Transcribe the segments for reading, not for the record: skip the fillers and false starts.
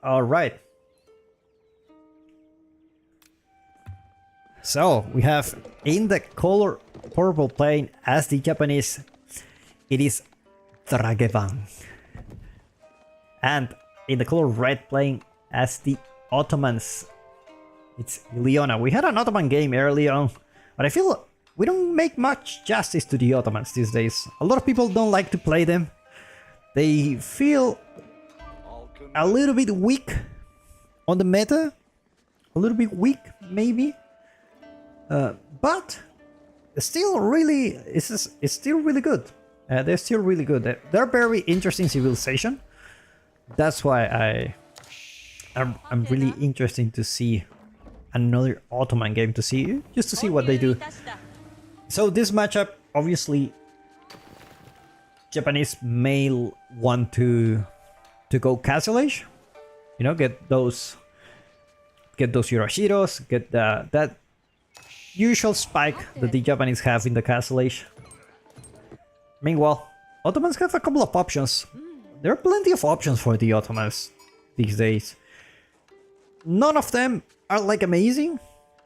All right. So we have in the color purple plane as the Japanese, it is Dragevann. And in the color red plane as the Ottomans, it's Elyona. We had an Ottoman game early on, but I feel we don't make much justice to the Ottomans these days. A lot of people don't like to play them. They feel a little bit weak on the meta. A little bit weak, maybe. But it's still really, it's still really good. They're still really good. They're very interesting civilization. That's why I'm really interested to see another Ottoman game to see, just to see what they do. So this matchup, obviously, Japanese may want to go Castle Age, you know, get those Yoroshiros, get that usual spike that the Japanese have in the Castle Age. Meanwhile, Ottomans have a couple of options. There are plenty of options for the Ottomans these days. None of them are like amazing.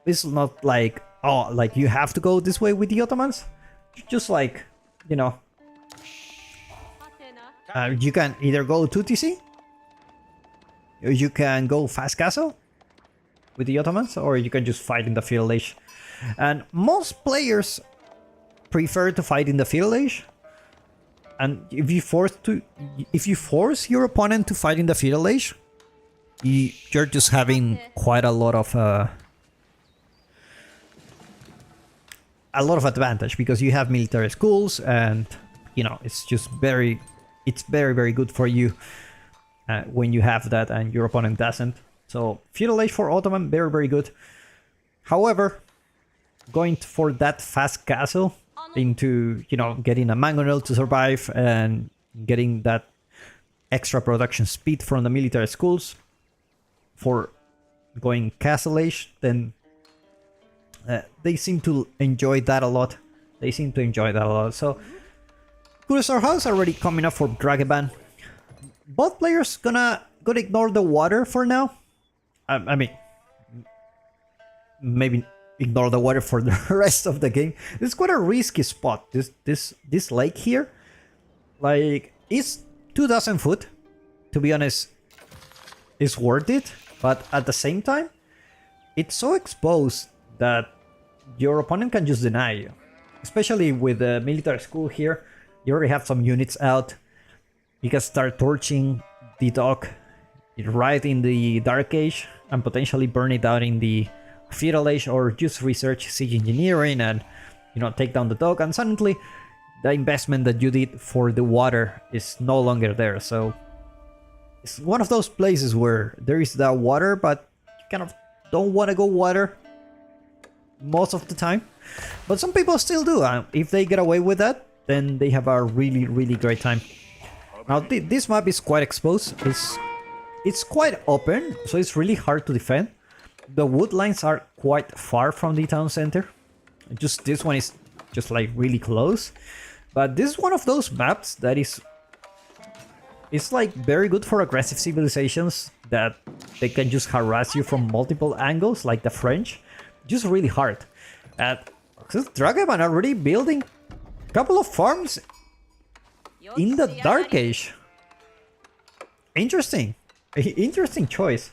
It's not like, oh, like you have to go this way with the Ottomans. Just like, you know, you can either go 2TC, or you can go fast castle with the Ottomans, or you can just fight in the Feudal Age. And most players prefer to fight in the Feudal Age. And if you force your opponent to fight in the Feudal Age, you're just having quite a lot of advantage, because you have military schools, and you know it's very good for you when you have that and your opponent doesn't. So Feudal Age for Ottoman, very good. However, going for that fast castle into, you know, getting a mangonel to survive and getting that extra production speed from the military schools for going Castle Age, then they seem to enjoy that a lot. So Kurosawa House already coming up for Dragevann. Both players gonna ignore the water for now. I mean, maybe ignore the water for the rest of the game. It's quite a risky spot. This lake here, like, it's 2,000 foot. To be honest, it's worth it. But at the same time, it's so exposed that your opponent can just deny you. Especially with the military school here, you already have some units out. You can start torching the dock right in the Dark Age and potentially burn it out in the Feudal Age, or just research siege engineering and, you know, take down the dock, and suddenly the investment that you did for the water is no longer there. So it's one of those places where there is that water, but you kind of don't want to go water most of the time. But some people still do. If they get away with that, then they have a really great time. Now this map is quite exposed. It's quite open, so it's really hard to defend. The wood lines are quite far from the town center. Just this one is just like really close. But this is one of those maps that it's like very good for aggressive civilizations, that they can just harass you from multiple angles, like the French. Just really hard. And Dragevann already building a couple of farms in the Dark Age. Interesting choice.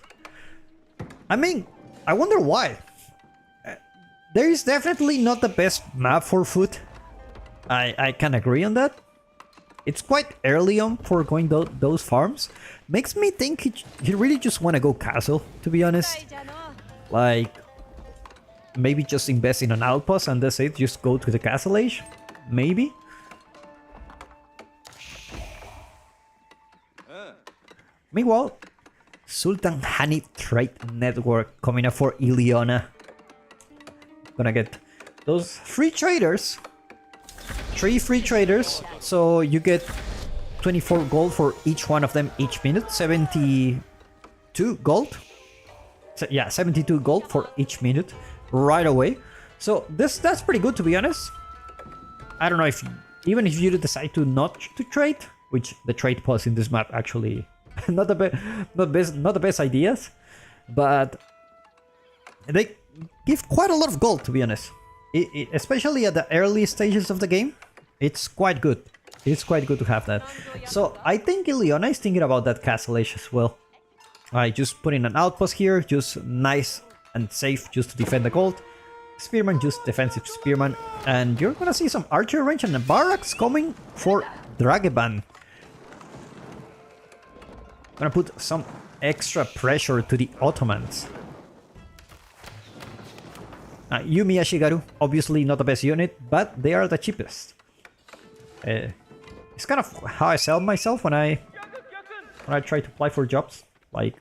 I mean, I wonder why. There is definitely not the best map for foot. I can agree on that. It's quite early on for going those farms. Makes me think he really just want to go castle, to be honest. Like, maybe just invest in an outpost and that's it. Just go to the Castle Age. Maybe. Meanwhile, Sultan Hanif Trade Network coming up for Elyona. Gonna get those free traders. 3 free traders. So you get 24 gold for each one of them each minute. 72 gold. So, yeah, 72 gold for each minute right away. So that's pretty good, to be honest. I don't know if even if you decide to not to trade, which the trade pause in this map actually not the best ideas, but they give quite a lot of gold, to be honest. Especially at the early stages of the game, it's quite good. It's quite good to have that. So I think Elyona is thinking about that castle age as well. I just put in an outpost here, just nice and safe, just to defend the gold. Spearman, just defensive spearman, and you're gonna see some archer range and the barracks coming for Dragevann. Gonna put some extra pressure to the Ottomans. Yumi Ashigaru, obviously not the best unit, but they are the cheapest. It's kind of how I sell myself when I try to apply for jobs. Like,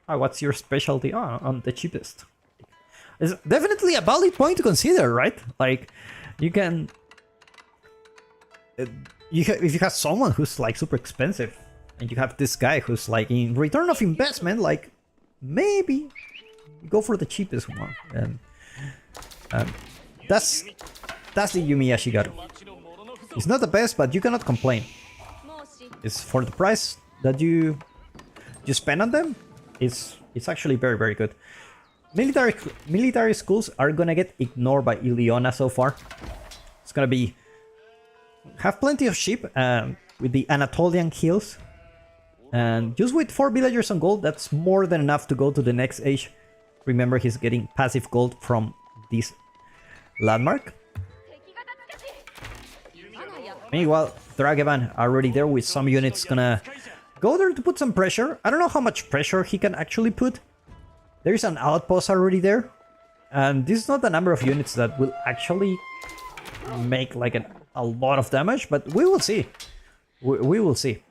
oh, what's your specialty? Oh, I'm the cheapest. It's definitely a valid point to consider, right? Like, you can... if you have someone who's like super expensive, and you have this guy who's like in return of investment, like, maybe go for the cheapest one. And that's the Yumi Ashigaru. It's not the best, but you cannot complain. It's for the price that you spend on them. It's actually very, very good. Military schools are gonna get ignored by Elyona so far. It's gonna be have plenty of sheep with the Anatolian hills, and just with 4 villagers on gold, that's more than enough to go to the next age. Remember, he's getting passive gold from this landmark. Meanwhile, Dragevann already there with some units, gonna go there to put some pressure. I don't know how much pressure he can actually put. There's an outpost already there, and this is not the number of units that will actually make like a lot of damage, but we will see. We will see.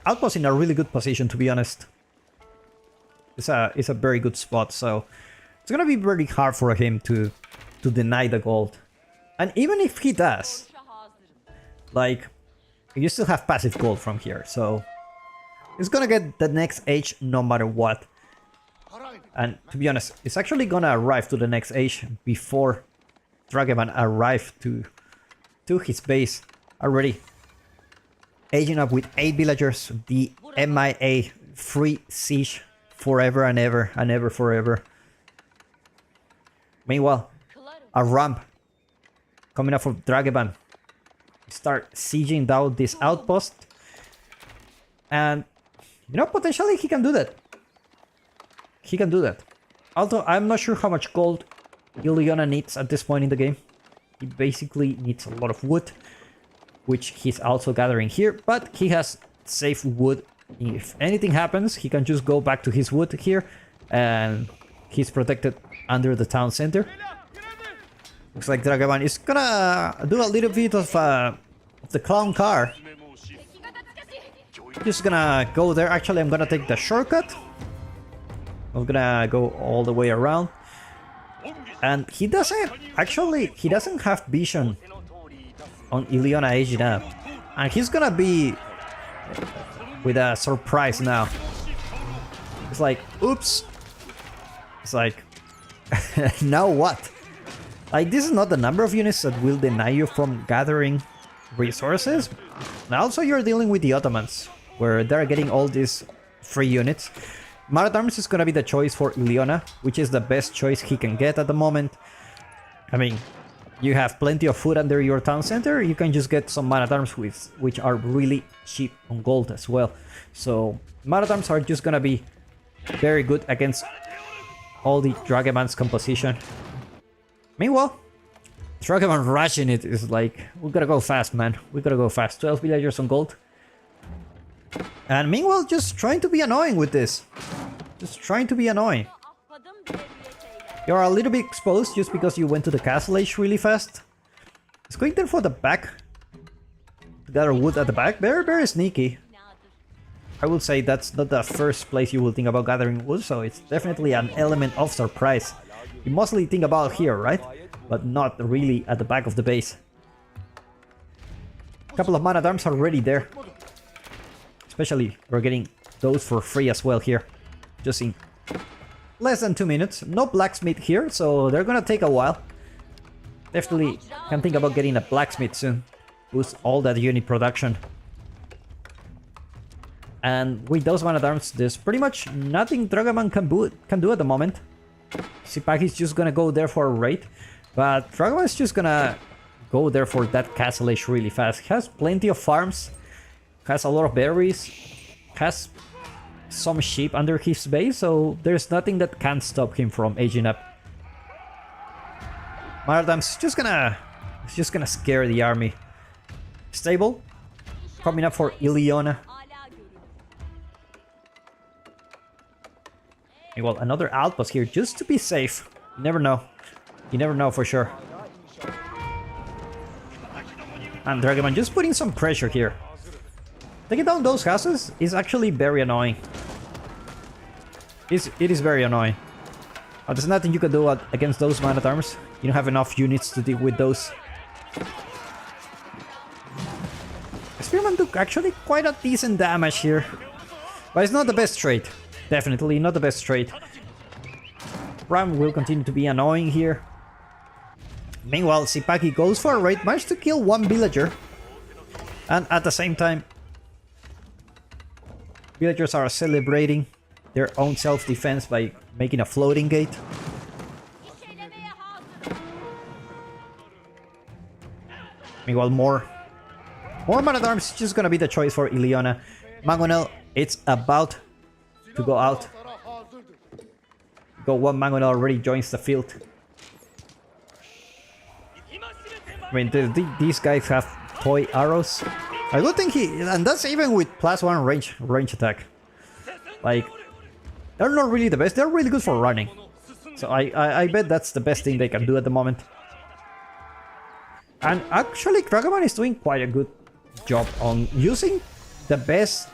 Outpost in a really good position, to be honest. It's a very good spot, so it's gonna be very hard for him to deny the gold. And even if he does, like, you still have passive gold from here, so it's gonna get the next age no matter what. And to be honest, it's actually gonna arrive to the next age before Dragevann arrived to his base already. Aging up with 8 villagers, the MIA free siege forever and ever and ever forever. Meanwhile, a ramp coming up from Dragevann. Start sieging down this outpost, and you know, potentially he can do that. He can do that. Although I'm not sure how much gold Elyona needs at this point in the game. He basically needs a lot of wood, which he's also gathering here, but he has safe wood. If anything happens, he can just go back to his wood here, and he's protected under the town center. Looks like Dragevann is gonna do a little bit of the clown car. Just gonna go there. Actually, I'm gonna take the shortcut. I'm gonna go all the way around. And he doesn't have vision on Elyona aging up. And he's gonna be with a surprise now. It's like, oops. It's like, now what? Like, this is not the number of units that will deny you from gathering resources. And also, you're dealing with the Ottomans, where they're getting all these free units. Man-at-Arms is gonna be the choice for Elyona, which is the best choice he can get at the moment. I mean, you have plenty of food under your town center. You can just get some Man-at-Arms which are really cheap on gold as well. So Man-at-Arms are just gonna be very good against all the Dragevann's composition. Meanwhile, Dragevann rushing it is like, we gotta go fast, man. We gotta go fast. 12 villagers on gold. And meanwhile, just trying to be annoying with this. Just trying to be annoying. You're a little bit exposed just because you went to the castle age really fast. It's going there for the back. To gather wood at the back. Very, very sneaky. I would say that's not the first place you will think about gathering wood, so it's definitely an element of surprise. You mostly think about here, right? But not really at the back of the base. A couple of Man-at-Arms are already there. Especially, we're getting those for free as well here. Just in less than 2 minutes. No blacksmith here, so they're gonna take a while. Definitely can think about getting a blacksmith soon. Boost all that unit production. And with those man-at-arms, there's pretty much nothing Dragevann can do at the moment. Sipaki's just gonna go there for a raid, but Dragavann's just gonna go there for that Castle Age really fast. He has plenty of farms, has a lot of berries, has some sheep under his base, so there's nothing that can stop him from aging up. Man-at-arms is just gonna scare the army. Stable, coming up for Elyona. Well, another outpost here just to be safe. You never know. You never know for sure. And Dragevann just putting some pressure here. Taking down those houses is actually very annoying. It is very annoying. There's nothing you can do against those man-at-arms. You don't have enough units to deal with those. Spearman took actually quite a decent damage here. But it's not the best trade. Definitely not the best trade. Ram will continue to be annoying here. Meanwhile, Sipaki goes for a raid, managed to kill one villager. And at the same time, villagers are celebrating their own self-defense by making a floating gate. Meanwhile, more man-at-arms just gonna be the choice for Elyona. Mangonel, it's about to go out. Go one Mangonel already joins the field. I mean, these guys have toy arrows. I don't think and that's even with +1 range attack. Like, they're not really the best. They're really good for running. So I bet that's the best thing they can do at the moment. And actually, Dragevann is doing quite a good job on using the best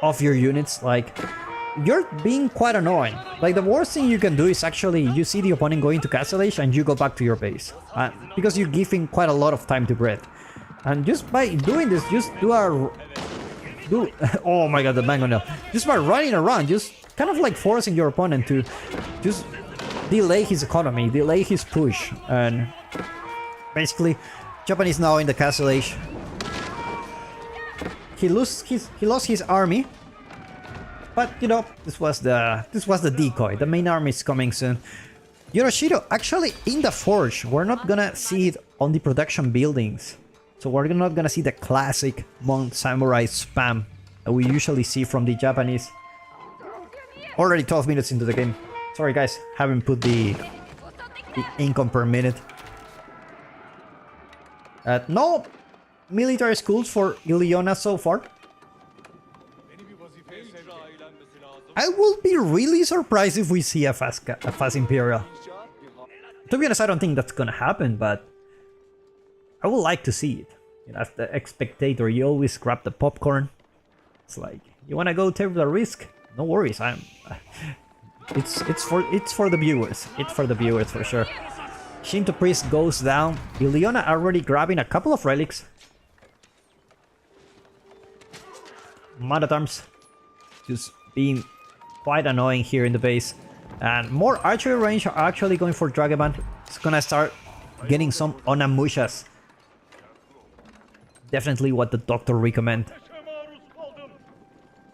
of your units. Like, you're being quite annoying. Like, the worst thing you can do is actually you see the opponent going to Castle Age and you go back to your base. Because you give him quite a lot of time to breed. And just by doing this, just oh my god, the Mangonel. Just by running around, just kind of like forcing your opponent to just delay his economy, delay his push. And basically, Japan is now in the Castle Age. He lost his army. But, you know, this was the decoy. The main army is coming soon. Yoroshido, actually, in the forge, we're not gonna see it on the production buildings. So we're not gonna see the classic Mon Samurai spam that we usually see from the Japanese. Already 12 minutes into the game. Sorry guys, haven't put the income per minute. No military schools for Elyona so far. I will be really surprised if we see a fast Imperial. To be honest, I don't think that's gonna happen, but I would like to see it. You know, as the spectator, you always grab the popcorn. It's like, you wanna go take the risk? No worries, it's for the viewers. It's for the viewers for sure. Shinto Priest goes down. Elyona already grabbing a couple of relics. Man-at-arms just being quite annoying here in the base. And more archery range are actually going for Dragevann. It's gonna start getting some Onamushas. Definitely what the doctor recommend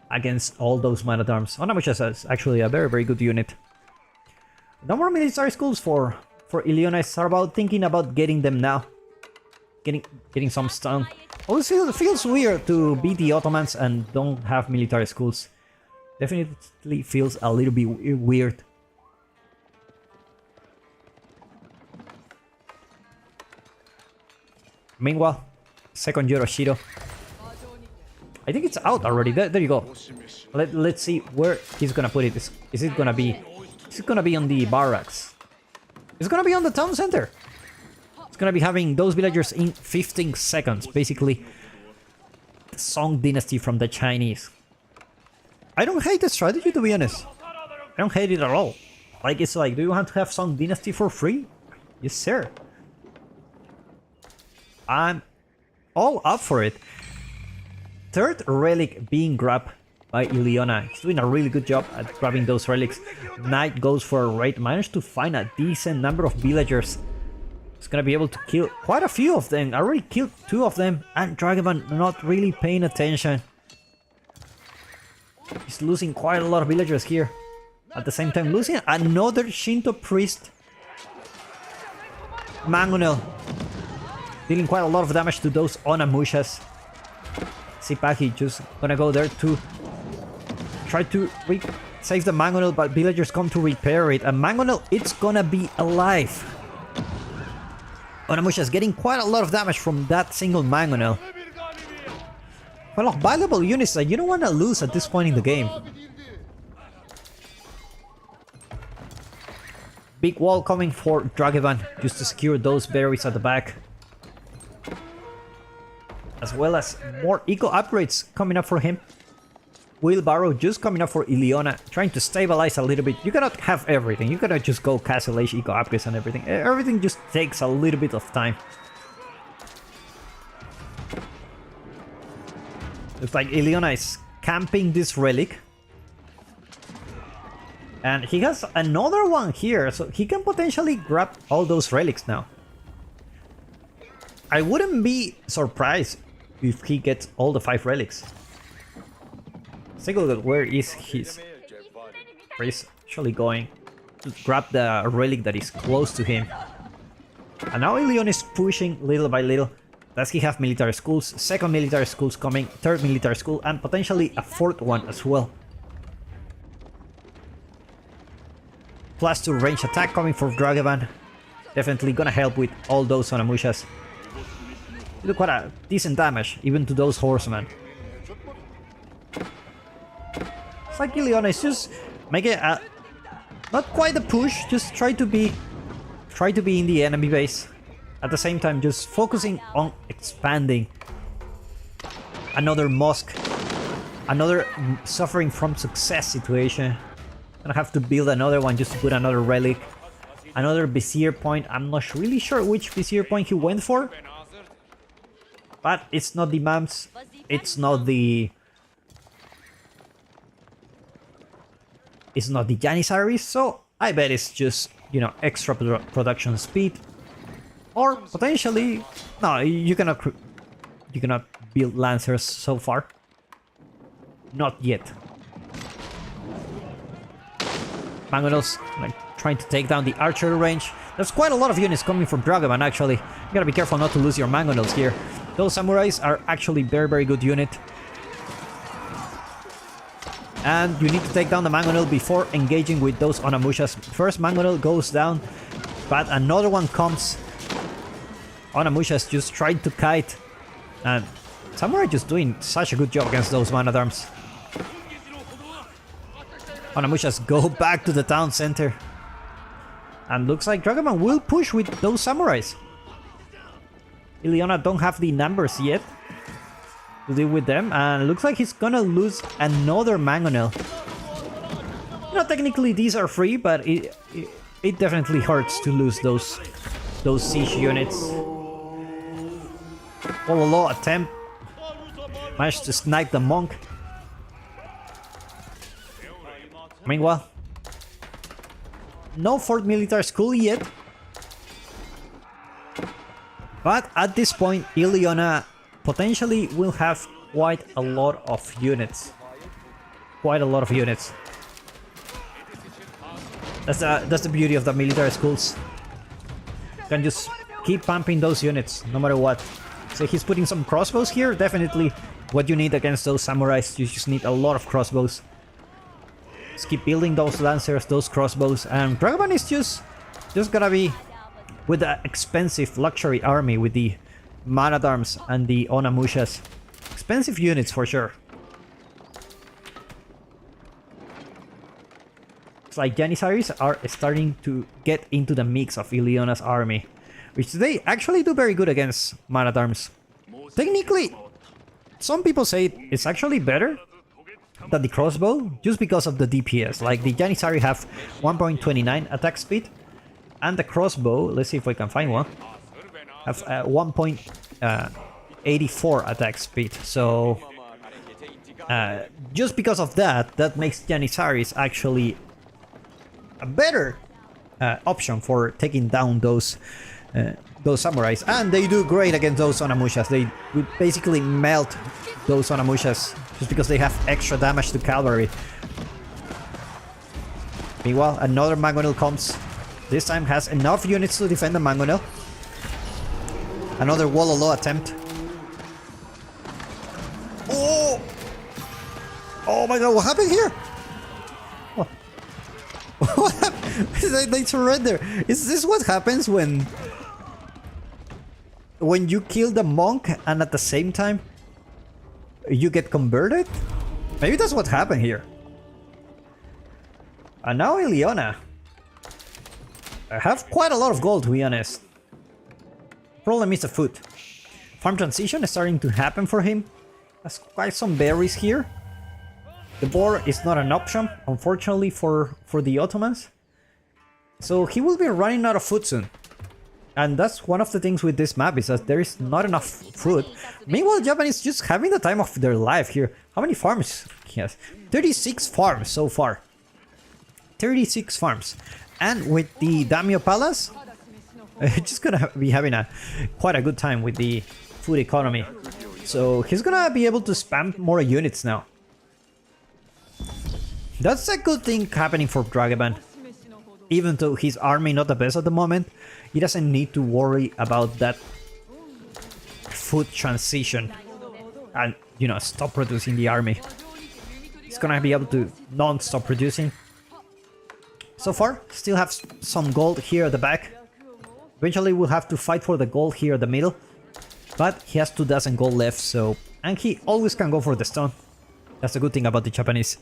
against all those man-at-arms. Onamushas is actually a very good unit. No more military schools for Elyona. It's about thinking about getting them now. Getting some stun. Also, it feels weird to beat the Ottomans and don't have military schools. Definitely feels a little bit weird. Meanwhile, second Yoroshido. I think it's out already. There you go. Let's see where he's gonna put it. Is it gonna be on the barracks? It's gonna be on the town center. It's gonna be having those villagers in 15 seconds. Basically, the Song Dynasty from the Chinese. I don't hate the strategy, to be honest. I don't hate it at all. Like, it's like, do you want to have Song Dynasty for free? Yes, sir. I'm all up for it. Third relic being grabbed by Elyona. He's doing a really good job at grabbing those relics. Knight goes for a raid, managed to find a decent number of villagers. He's gonna be able to kill quite a few of them. I already killed 2 of them, and Dragevann not really paying attention. He's losing quite a lot of villagers here. At the same time, losing another Shinto priest. Mangonel. Dealing quite a lot of damage to those Onamushas. Sipagi just gonna go there to try to save the Mangonel, but villagers come to repair it. And Mangonel, it's gonna be alive. Onamusha's getting quite a lot of damage from that single Mangonel. Well, valuable units that you don't want to lose at this point in the game. Big wall coming for Dragevann, just to secure those berries at the back. As well as more eco upgrades coming up for him. Wheelbarrow just coming up for Elyona, trying to stabilize a little bit. You cannot have everything, you cannot just go Castle Age eco upgrades and everything. Everything just takes a little bit of time. Looks like Elyona is camping this relic. And he has another one here, so he can potentially grab all those relics now. I wouldn't be surprised if he gets all the 5 relics. Let's take a look at where is his... Where he's actually going to grab the relic that is close to him. And now Elyona is pushing little by little. Does he have military schools? Second military schools coming, third military school, and potentially a fourth one as well. +2 range attack coming for Dragevann. Definitely gonna help with all those Onamushas. Do quite a decent damage, even to those horsemen. It's like Elyona is just making a... not quite a push, just try to be in the enemy base. At the same time, just focusing on expanding. Another mosque. Another suffering from success situation. Gonna have to build another one just to put another relic. Another Vizier point. I'm not really sure which Vizier point he went for. But it's not the Mams. It's not the... it's not the Jannisaries, so I bet it's just, you know, extra production speed. Or potentially... no, you cannot build Lancers so far. Not yet. Mangonels, like, trying to take down the archery range. There's quite a lot of units coming from Dragevann, actually. You gotta be careful not to lose your Mangonels here. Those Samurais are actually very good unit. And you need to take down the Mangonel before engaging with those Onamushas. First Mangonel goes down, but another one comes. Onamushas just trying to kite. And Samurai just doing such a good job against those man-at-arms. Onamushas go back to the town center. And looks like Dragevann will push with those Samurais. Elyona don't have the numbers yet to deal with them, and looks like he's gonna lose another Mangonel. You know, technically these are free, but it definitely hurts to lose those siege units. Pololo attempt. Managed to snipe the monk. Meanwhile, no fourth military school yet. But at this point, Elyona potentially will have quite a lot of units. Quite a lot of units. That's the beauty of the military schools. You can just keep pumping those units, no matter what. So he's putting some crossbows here. Definitely what you need against those samurais. You just need a lot of crossbows. Just keep building those lancers, those crossbows, and Dragevann is just gonna be with the expensive luxury army with the man-at-arms and the Onamushas. Expensive units for sure. It's like Jannisaries are starting to get into the mix of Elyona's army, which they actually do very good against man-at-arms. Technically, some people say it's actually better than the crossbow just because of the DPS. Like the Janissary have 1.29 attack speed, and the crossbow, let's see if we can find one, have 1.84 attack speed. So just because of that, that makes Janissaries actually a better option for taking down those samurais, and they do great against those Onamushas. They would basically melt those Onamushas just because they have extra damage to cavalry. Meanwhile, another mangonel comes. This time has enough units to defend the mangonel. Another Wololo attempt. Oh! Oh my god, what happened here? What? What happened? They surrender. Is this what happens when you kill the monk and at the same time you get converted? Maybe that's what happened here. And now Elyona. I have quite a lot of gold, to be honest. Problem is the food. Farm transition is starting to happen for him. Has quite some berries here. The boar is not an option, unfortunately, for the Ottomans. So he will be running out of food soon. And that's one of the things with this map, is that there is not enough food. Meanwhile, Japanese just having the time of their life here. How many farms he has? 36 farms so far. 36 farms. And with the Daimyo Palace, just gonna be having quite a good time with the food economy. So he's gonna be able to spam more units now. That's a good thing happening for Dragevann. Even though his army not the best at the moment, he doesn't need to worry about that food transition and, you know, stop producing the army. He's gonna be able to non-stop producing. So far, still have some gold here at the back. Eventually we'll have to fight for the gold here at the middle. But he has 2 dozen gold left, so... And he always can go for the stone. That's the good thing about the Japanese.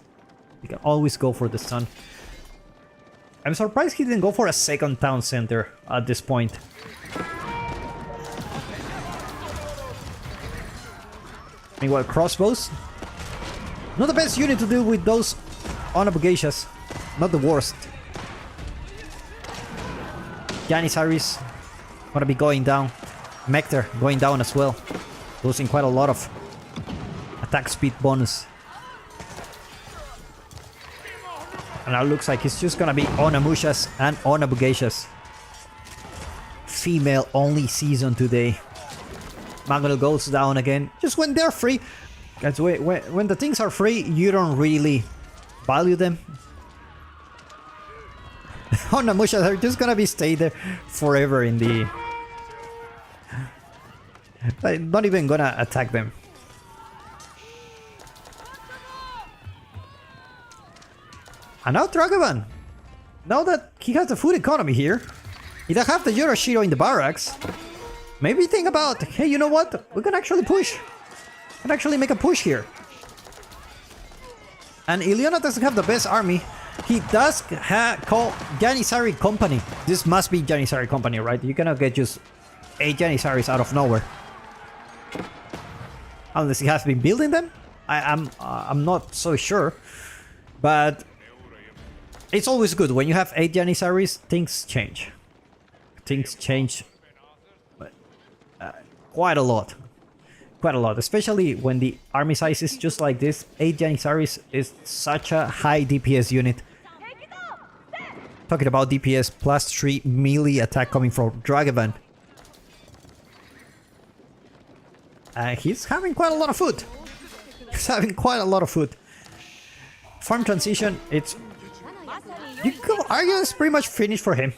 He can always go for the stone. I'm surprised he didn't go for a second town center at this point. Meanwhile, crossbows. Not the best unit to deal with those Onabugashas. Not the worst. Jannisaries gonna be going down. Mecter going down as well. Losing quite a lot of attack speed bonus. And now looks like it's just gonna be Onamushas and Onabugashas. Female only season today. Mangonel goes down again. Just when they're free. Guys, when the things are free, you don't really value them. Onamushas are just gonna be stay there forever in the... I'm not even gonna attack them. And now Dragevann. Now that he has the food economy here, he doesn't have the Yorashiro in the barracks. Maybe think about, hey, you know what? We can actually push. We can actually make a push here. And Elyona doesn't have the best army. He does call Jannisary Company. This must be Jannisary Company, right? You cannot get just 8 Janissaries out of nowhere. Unless he has been building them. I'm not so sure. But it's always good. When you have 8 Janissaries, things change. Things change quite a lot. Quite a lot. Especially when the army size is just like this. 8 Janissaries is such a high DPS unit. Talking about DPS, +3 melee attack coming from Dragevann. He's having quite a lot of food. He's having quite a lot of food. Farm transition, it's... You could argue it's pretty much finished for him.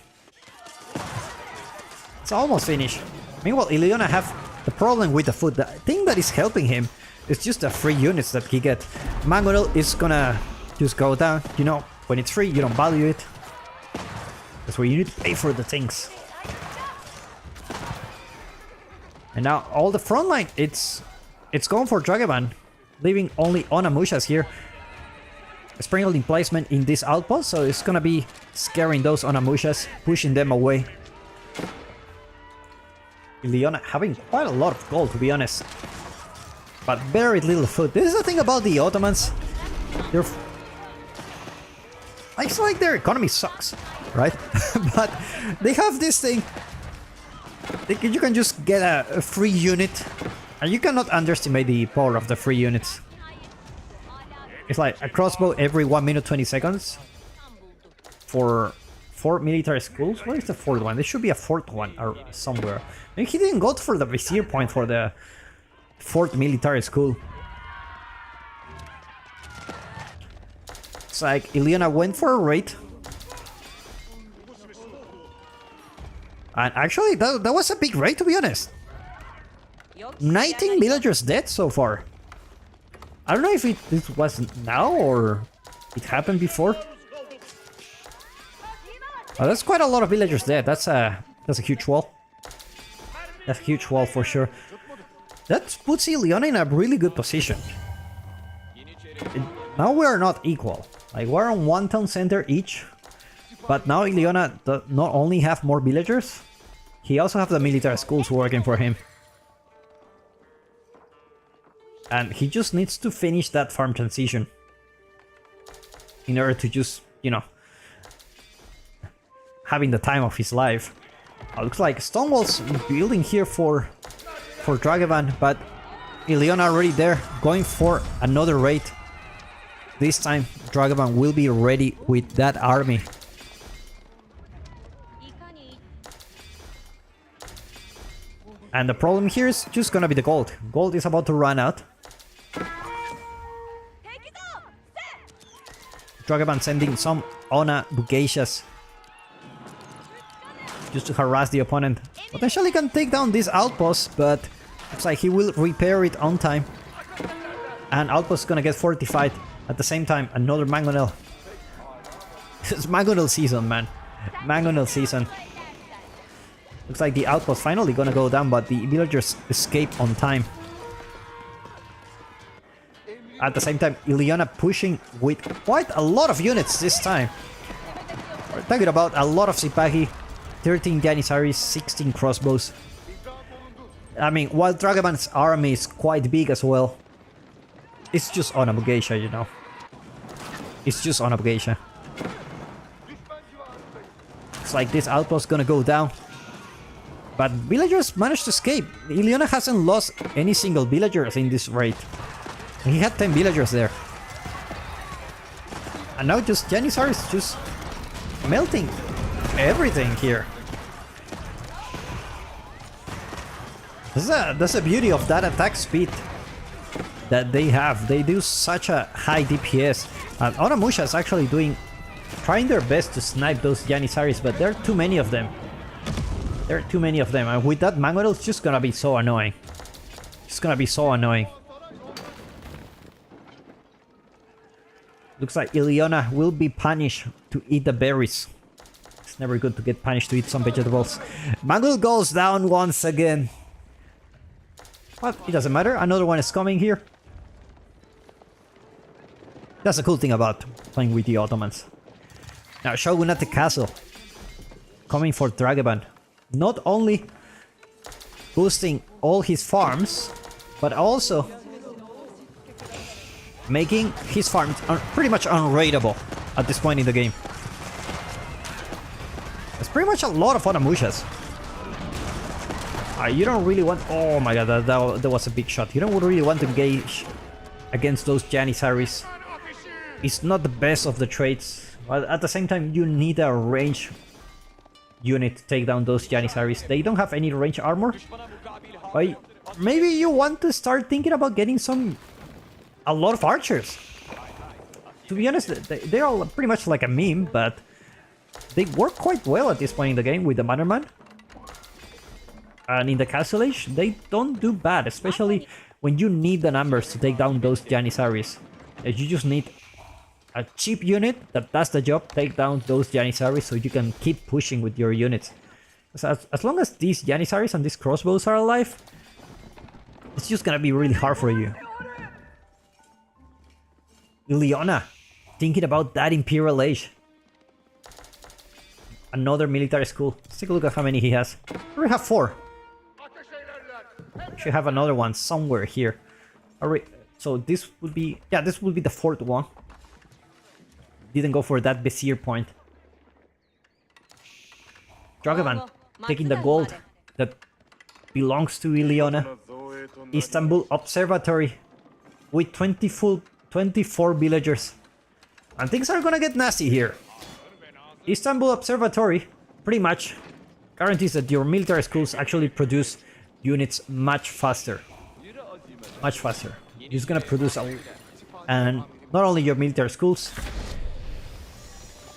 It's almost finished. Meanwhile, Elyona have the problem with the food. The thing that is helping him is just the free units that he gets. Mangonel is gonna just go down. You know, when it's free, you don't value it. That's where you need to pay for the things. And now all the front line, it's going for Dragevann, leaving only Onamushas here. Sprinkling placement in this outpost, so it's gonna be scaring those Onamushas, pushing them away. Elyona having quite a lot of gold, to be honest, but very little food. This is the thing about the Ottomans. It's like their economy sucks, right? But they have this thing. You can just get a free unit, and you cannot underestimate the power of the free units. It's like a crossbow every 1 minute 20 seconds for 4 military schools. Where is the 4th one? There should be a 4th one or somewhere. Maybe he didn't go for the vizier point for the 4th military school. Looks like Elyona went for a raid. And actually, that was a big raid, to be honest. 19 villagers dead so far. I don't know if this was now or it happened before. Oh, that's quite a lot of villagers dead. That's a huge wall. That's a huge wall for sure. That puts Elyona in a really good position. Now we are not equal. Like, we're on one town center each. But now Elyona does not only have more villagers, he also have the military schools working for him. And he just needs to finish that farm transition in order to just, you know, having the time of his life. Looks like Stonewall's building here for Dragevann, but Elyona already there, going for another raid. This time, Dragevann will be ready with that army. And the problem here is just gonna be the gold. Gold is about to run out. Dragevann sending some Ona Bugashas just to harass the opponent. Potentially can take down this outpost, but looks like he will repair it on time. And outpost is gonna get fortified. At the same time, another Mangonel. It's Mangonel season, man. Mangonel season. Looks like the outpost finally gonna go down, but the villagers escape on time. At the same time, Elyona pushing with quite a lot of units this time. We're talking about a lot of Sipahi, 13 Jannisaries, 16 crossbows. I mean, while Dragavann's army is quite big as well, it's just on Abugeisha, you know. It's just on Abugeisha. It's like this outpost gonna go down. But villagers managed to escape. Elyona hasn't lost any single villagers in this raid. He had 10 villagers there. And now just Jannisaries just melting everything here. That's the beauty of that attack speed that they have. They do such a high DPS. And Onimusha is actually trying their best to snipe those Jannisaries, but there are too many of them. There are too many of them, and with that Mangonel, it's just gonna be so annoying. It's gonna be so annoying. Looks like Elyona will be punished to eat the berries. It's never good to get punished to eat some vegetables. Mangonel goes down once again. But it doesn't matter, another one is coming here. That's a cool thing about playing with the Ottomans. Now Shogun at the castle. Coming for Dragevann. Not only boosting all his farms, but also making his farms pretty much unraidable at this point in the game. It's pretty much a lot of Onimushas. You don't really want... Oh my god, that was a big shot. You don't really want to engage against those Jannisaries. It's not the best of the traits, but at the same time you need a range unit to take down those Jannisaries. They don't have any range armor. Maybe you want to start thinking about getting a lot of archers. To be honest, they're all pretty much like a meme, but they work quite well at this point in the game with the Bannerman. And in the Castle Age, they don't do bad, especially when you need the numbers to take down those Jannisaries. You just need a cheap unit that does the job, take down those Jannisaries so you can keep pushing with your units. As long as these Jannisaries and these crossbows are alive, it's just gonna be really hard for you. Elyona, thinking about that Imperial Age. Another military school. Let's take a look at how many he has. We have 4. Should have another one somewhere here. Alright, so this would be... Yeah, this would be the 4th one. Didn't go for that Vizier point. Dragevann taking the gold that belongs to Elyona. Istanbul Observatory with 24 villagers. And things are gonna get nasty here. Istanbul Observatory pretty much guarantees that your military schools actually produce units much faster. Much faster. It's gonna produce and not only your military schools,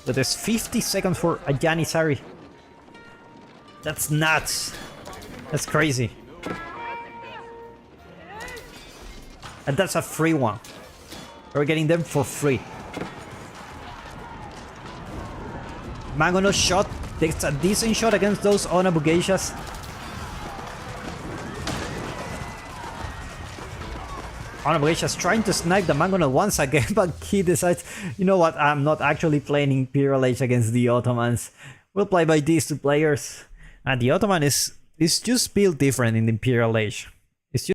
But there's 50 seconds for a Jannisary. That's nuts. That's crazy. And that's a free one. We're getting them for free. Mangonos shot takes a decent shot against those Onabugashas. Onabugashas trying to snipe the Mangono once again, but he decides, you know what, I'm not actually playing Imperial Age against the Ottomans. We'll play by these two players. And the Ottoman is just built different in the Imperial Age.